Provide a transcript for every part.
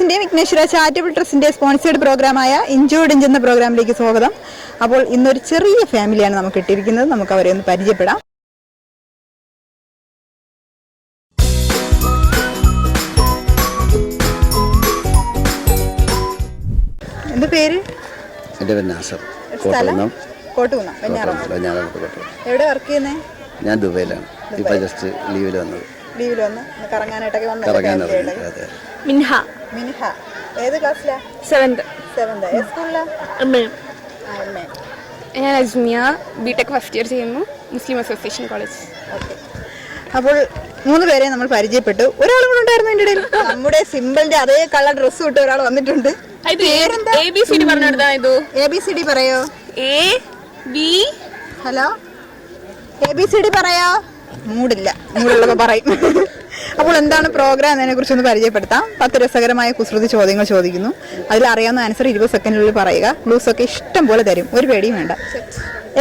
ട്രസ്റ്റിന്റെ വിഘ്നേശ്വര ചാരിറ്റബിൾ ട്രസ്റ്റിന്റെ sponsored പ്രോഗ്രാമായ ഇഞ്ചോട് inch എന്ന പ്രോഗ്രാമിലേക്ക് സ്വാഗതം. അപ്പോൾ ഇന്നൊരു ചെറിയ ഫാമിലിയാണ് നമുക്ക് ഇട്ടിരിക്കുന്നത്. നമുക്ക് അവരെ ഒന്ന് പരിചയപ്പെടാം. എന്താ പേര്? എൻ്റെ പേര് നാസർ. കോട്ടുകുന്നം. എവിടെ വർക്ക് ചെയ്യുന്നത്? ഞാൻ ദുബൈയിലാണ്. ഇപ്പൊ ജസ്റ്റ് ലീവിൽ വന്നത്. കറങ്ങാനായിട്ടൊക്കെ വന്നത്. മിൻഹ. ഏത് ക്ലാസ്സിലാ? 7th. ഏത് സ്കൂളിലാ? ഞാൻ അജ്മിയ ബിടെക് ഫസ്റ്റ് ഇയർ ചെയ്യുന്നു, മുസ്ലിം അസോസിയേഷൻ കോളേജ്. അപ്പോൾ 3 പേരെ നമ്മൾ പരിചയപ്പെട്ടു. ഒരാളും കൂടെ ഉണ്ടായിരുന്നു എൻ്റെ ഇടയിൽ. നമ്മുടെ സിമ്പിളിന്റെ അതേ കളർ ഡ്രസ്സ് ഇട്ട് ഒരാൾ വന്നിട്ടുണ്ട്. ABCD ABCD പറയോ? ഹലോ, ABCD പറയോ? മൂടുള്ളപ്പോ പറയും. അപ്പോൾ എന്താണ് പ്രോഗ്രാം എന്നതിനെ കുറിച്ചൊന്ന് പരിചയപ്പെടുത്താം. 10 രസകരമായ കുസൃതി ചോദ്യങ്ങൾ ചോദിക്കുന്നു. അതിൽ അറിയാവുന്ന ആൻസർ 20 സെക്കൻഡിനുള്ളിൽ പറയുക. ക്ലൂസ് ഒക്കെ ഇഷ്ടം പോലെ തരും, ഒരു പേടിയും വേണ്ട.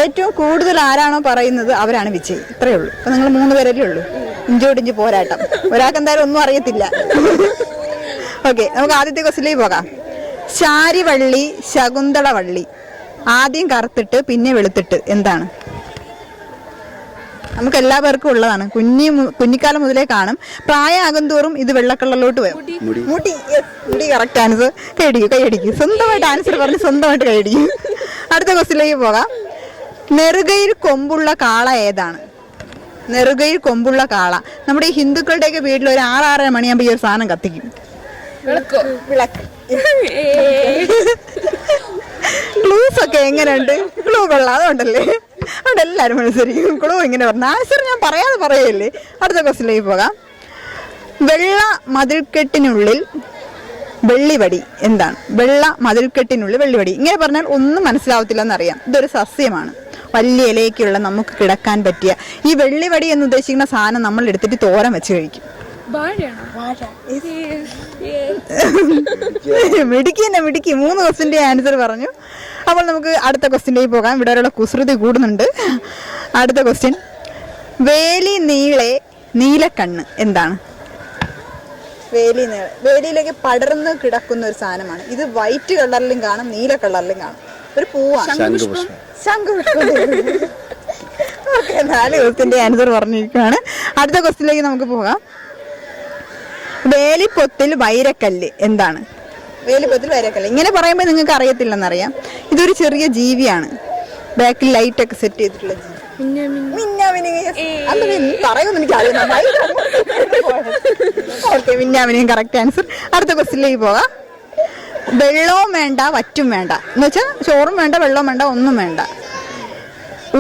ഏറ്റവും കൂടുതൽ ആരാണോ പറയുന്നത് അവരാണ് വിജയ്. ഇത്രയേ ഉള്ളൂ. അപ്പൊ നിങ്ങൾ 3 പേരല്ലേ ഉള്ളൂ. ഇഞ്ചോടിഞ്ച് പോരാട്ടം. ഒരാൾക്ക് എന്തായാലും ഒന്നും അറിയത്തില്ല. ഓക്കെ, നമുക്ക് ആദ്യത്തെ ക്വസ്റ്റിലേക്ക് പോകാം. ശാരിവള്ളി, ശകുന്തളവള്ളി, ആദ്യം കറുത്തിട്ട് പിന്നെ വെളുത്തിട്ട് എന്താണ്? നമുക്ക് എല്ലാവർക്കും ഉള്ളതാണ്. കുഞ്ഞിക്കാലം മുതലേ കാണും. പ്രായമാകും തോറും ഇത് വെള്ളക്കള്ളലോട്ട് വരും. മുടി. Correct answer. കൈയടിക്കും. സ്വന്തമായിട്ട് ആൻസർ പറഞ്ഞ് സ്വന്തമായിട്ട് കൈയടിക്കും. അടുത്ത ക്വസ്റ്റിലേക്ക് പോകാം. നെറുകയിൽ കൊമ്പുള്ള കാള ഏതാണ്? നെറുകയിൽ കൊമ്പുള്ള കാള. നമ്മുടെ ഈ ഹിന്ദുക്കളുടെയൊക്കെ വീട്ടിൽ ഒരു 6-6:30 മണിയാകുമ്പോൾ ഈ ഒരു സാധനം കത്തിക്കും. വിളക്ക്. ക്ലൂസ് ഒക്കെ എങ്ങനെയുണ്ട്? ക്ലൂ കൊള്ളാം. അതുകൊണ്ടല്ലേ അവിടെ എല്ലാവരും മത്സരിക്കും. ക്ലൂ ഇങ്ങനെ പറഞ്ഞു. ആൻസർ ഞാൻ പറയാതെ പറയല്ലേ. അടുത്ത ക്വസ്റ്റിലേക്ക് പോകാം. വെള്ള മതിൽക്കെട്ടിനുള്ളിൽ വെള്ളിവടി എന്താണ്? വെള്ള മതിൽക്കെട്ടിനുള്ളിൽ വെള്ളിവടി. ഇങ്ങനെ പറഞ്ഞാൽ ഒന്നും മനസ്സിലാവത്തില്ലെന്നറിയാം. ഇതൊരു സസ്യമാണ്. വലിയ ഇലയൊക്കെയുള്ള നമുക്ക് കിടക്കാൻ പറ്റിയ ഈ വെള്ളിവടി എന്ന് ഉദ്ദേശിക്കുന്ന സാധനം നമ്മൾ എടുത്തിട്ട് തോരൻ വെച്ച് കഴിക്കും. മിടുക്കി 3 ക്വസ്റ്റിന്റെ ആൻസർ പറഞ്ഞു. അപ്പോൾ നമുക്ക് അടുത്ത ക്വസ്റ്റിലേക്ക് പോകാം. ഇവിടെ ഒരാളെ കുസൃതി കൂടുന്നുണ്ട്. അടുത്ത ക്വസ്റ്റ്യൻ. വേലി നീളെ നീലക്കണ്ണ് എന്താണ്? വേലിയിലേക്ക് പടർന്ന് കിടക്കുന്ന ഒരു സാധനമാണ്. ഇത് വൈറ്റ് കളറിലും കാണും, നീല കളറിലും കാണും. ഒരു പൂവാണ്. ശംഖുപുഷ്പം. ഓക്കെ, 4 ക്വസ്റ്റിന്റെ ആൻസർ പറഞ്ഞിരിക്കുകയാണ്. അടുത്ത ക്വസ്റ്റിലേക്ക് നമുക്ക് പോകാം. വേലിപ്പൊത്തിൽ വൈരക്കല്ല് എന്താണ്? വേലിപ്പൊത്തിൽ വൈരക്കല്ല്. ഇങ്ങനെ പറയുമ്പോൾ നിങ്ങൾക്ക് അറിയത്തില്ലെന്നറിയാം. ഇതൊരു ചെറിയ ജീവിയാണ്. ബാക്കിൽ ലൈറ്റ് ഒക്കെ സെറ്റ് ചെയ്തിട്ടുള്ള ജീവി. പറയുമെന്ന് എനിക്കറിയാം. ഓക്കെ, മിന്നാമിനിയും കറക്റ്റ് ആൻസർ. അടുത്ത ക്വസ്റ്റിലേക്ക് പോകാം. വെള്ളവും വേണ്ട വറ്റും വേണ്ട എന്ന് വെച്ചാൽ ചോറും വേണ്ട വെള്ളവും വേണ്ട ഒന്നും വേണ്ട.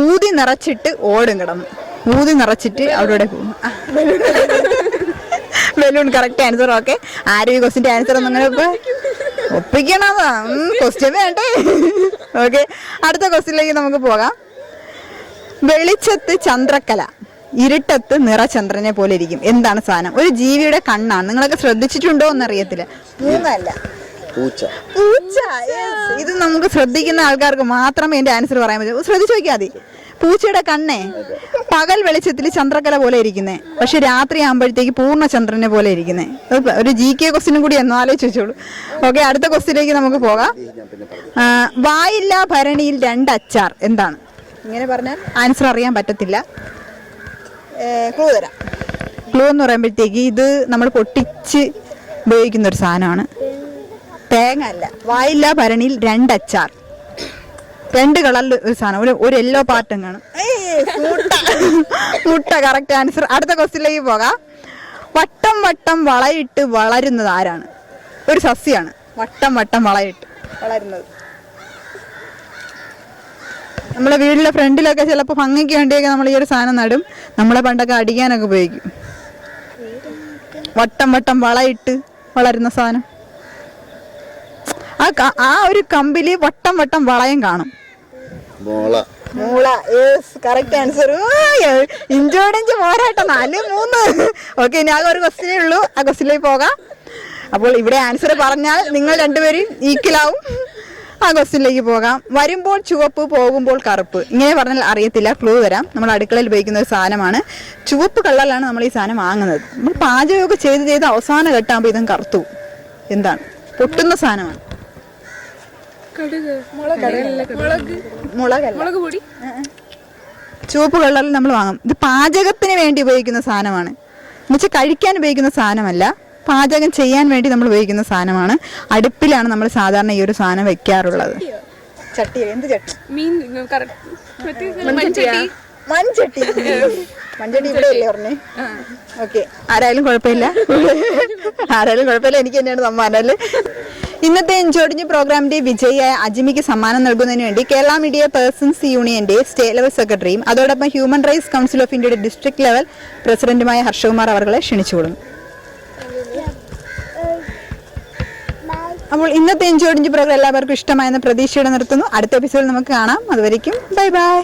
ഊതി നിറച്ചിട്ട് ഓടും കിടന്നു. ഊതി നിറച്ചിട്ട് അവിടെ പോകും. ബലൂൺ. Correct answer. ഓക്കെ, ആരും ഈ ക്വസ്റ്റിന്റെ ആൻസർ ഒന്നും അങ്ങനെ ഒപ്പിക്കണതാ. ക്വസ്റ്റ്യൻ വേണ്ടേ? ഓക്കെ, അടുത്ത ക്വസ്റ്റിലേക്ക് നമുക്ക് പോകാം. വെളിച്ചത്ത് ചന്ദ്രക്കല, ഇരുട്ടത്ത് നിറചന്ദ്രനെ പോലെ ഇരിക്കും. എന്താണ് സാധനം? ഒരു ജീവിയുടെ കണ്ണാണ്. നിങ്ങളൊക്കെ ശ്രദ്ധിച്ചിട്ടുണ്ടോ എന്നറിയത്തില്ല. 3 അല്ല, പൂച്ച. ഇത് നമുക്ക് ശ്രദ്ധിക്കുന്ന ആൾക്കാർക്ക് മാത്രമേ എന്റെ ആൻസർ പറയാൻ പറ്റൂ. ശ്രദ്ധിച്ചു നോക്കിയാൽ മതി. പൂച്ചയുടെ കണ്ണേ പകൽ വെളിച്ചത്തിൽ ചന്ദ്രക്കല പോലെ ഇരിക്കുന്നേ, പക്ഷെ രാത്രി ആകുമ്പോഴത്തേക്ക് പൂർണ്ണചന്ദ്രനെ പോലെ ഇരിക്കുന്നേ. ഒരു GK ക്വസ്റ്റിനും കൂടി എന്ന് ആലോചിച്ച് വെച്ചോളൂ. ഓക്കെ, അടുത്ത ക്വസ്റ്റിലേക്ക് നമുക്ക് പോകാം. വായില്ല ഭരണിയിൽ 2 അച്ചാർ എന്താണ്? ഇങ്ങനെ പറഞ്ഞാൽ ആൻസർ അറിയാൻ പറ്റത്തില്ല. ക്ലൂ തരാം. ക്ലൂ എന്ന് പറയുമ്പോഴത്തേക്ക് ഇത് നമ്മൾ പൊട്ടിച്ച് ഉപയോഗിക്കുന്ന ഒരു സാധനമാണ്. തേങ്ങ അല്ല. വായില്ല ഭരണിയിൽ 2 അച്ചാർ. 2 കളറിൽ ഒരു സാധനം. ഒരു യെല്ലോ പാർട്ടും കാണും. മുട്ട. Correct answer. അടുത്ത ക്വസ്റ്റിലേക്ക് പോകാം. വട്ടം വട്ടം വളയിട്ട് വളരുന്നത് ആരാണ്? ഒരു സസ്യമാണ്. വട്ടം വട്ടം വളയിട്ട് വളരുന്നത്. നമ്മളെ വീടിന്റെ ഫ്രണ്ടിലൊക്കെ ചിലപ്പോൾ ഭംഗിക്ക് വേണ്ടിയൊക്കെ നമ്മൾ ഈ ഒരു സാധനം നടും. നമ്മളെ പണ്ടൊക്കെ അടിക്കാനൊക്കെ ഉപയോഗിക്കും. വട്ടം വട്ടം വളയിട്ട് വളരുന്ന സാധനം. ആ ഒരു കമ്പില് വട്ടം വട്ടം വളയം കാണും. മൂള. Correct answer. ഇഞ്ചോടിഞ്ച് പോരാട്ടം. 4-3. ഓക്കെ, ഇനി ആകെ ഒരു ക്വസ്റ്റ്യനേ ഉള്ളൂ. ആ ക്വസ്റ്റ്യനിലേക്ക് പോകാം. അപ്പോൾ ഇവിടെ ആൻസർ പറഞ്ഞാൽ നിങ്ങൾ 2 പേരും ഈക്വലാവും. ആ ക്വസ്റ്റ്യനിലേക്ക് പോകാം. വരുമ്പോൾ ചുവപ്പ് പോകുമ്പോൾ കറുപ്പ്. ഇങ്ങനെ പറഞ്ഞാൽ അറിയത്തില്ല. ക്ലൂ തരാം. നമ്മൾ അടുക്കളയിൽ ഉപയോഗിക്കുന്ന ഒരു സാധനമാണ്. ചുവപ്പ് കളറിലാണ് നമ്മൾ ഈ സാധനം വാങ്ങുന്നത്. നമ്മൾ പാചകമൊക്കെ ചെയ്ത് അവസാനം ഘട്ടമാകുമ്പോൾ ഇതും കറുത്തു. എന്താണ്? പൊട്ടുന്ന സാധനമാണ്. മുളകല്ല, മുളക് പൊടി. ചുവപ്പ് കളറിൽ നമ്മൾ വാങ്ങും. ഇത് പാചകത്തിന് വേണ്ടി ഉപയോഗിക്കുന്ന സാധനമാണ്. എന്നുവെച്ചാൽ കഴിക്കാൻ ഉപയോഗിക്കുന്ന സാധനമല്ല, പാചകം ചെയ്യാൻ വേണ്ടി നമ്മൾ ഉപയോഗിക്കുന്ന സാധനമാണ്. അടുപ്പിലാണ് നമ്മൾ സാധാരണ ഈ ഒരു സാധനം വെക്കാറുള്ളത്. ചട്ടി, എന്ത് ചട്ടി? മീൻ മൺചട്ടി. മൺചട്ടി. മൺചട്ടി ഇവിടെ അല്ലേ പറഞ്ഞേ? ഓക്കെ, ആരായാലും കുഴപ്പമില്ല, എനിക്ക് തന്നെയാണ് സമ്മാനം അല്ലേ. ഇന്നത്തെ എൻജോയ്ഡിഞ്ഞ് പ്രോഗ്രാമിന്റെ വിജയിയായ അജിമിക്ക് സമ്മാനം നൽകുന്നതിന് വേണ്ടി കേരള മീഡിയ പേഴ്സൺസ് യൂണിയന്റെ സ്റ്റേറ്റ് ലെവൽ സെക്രട്ടറിയും അതോടൊപ്പം ഹ്യൂമൻ റൈറ്റ്സ് കൗൺസിൽ ഓഫ് ഇന്ത്യയുടെ ഡിസ്ട്രിക്ട് ലെവൽ പ്രസിഡന്റുമായ ഹർഷകുമാർ അവരെ ക്ഷണിച്ചുകൊള്ളുന്നു. അപ്പോൾ ഇന്നത്തെ എൻജോയ്ഡിഞ്ഞ് പ്രോഗ്രാം എല്ലാവർക്കും ഇഷ്ടമായെന്ന് പ്രതീക്ഷയോടെ നിർത്തുന്നു. അടുത്ത എപ്പിസോഡിൽ നമുക്ക് കാണാം. അതുവരേക്കും ബൈ ബൈ.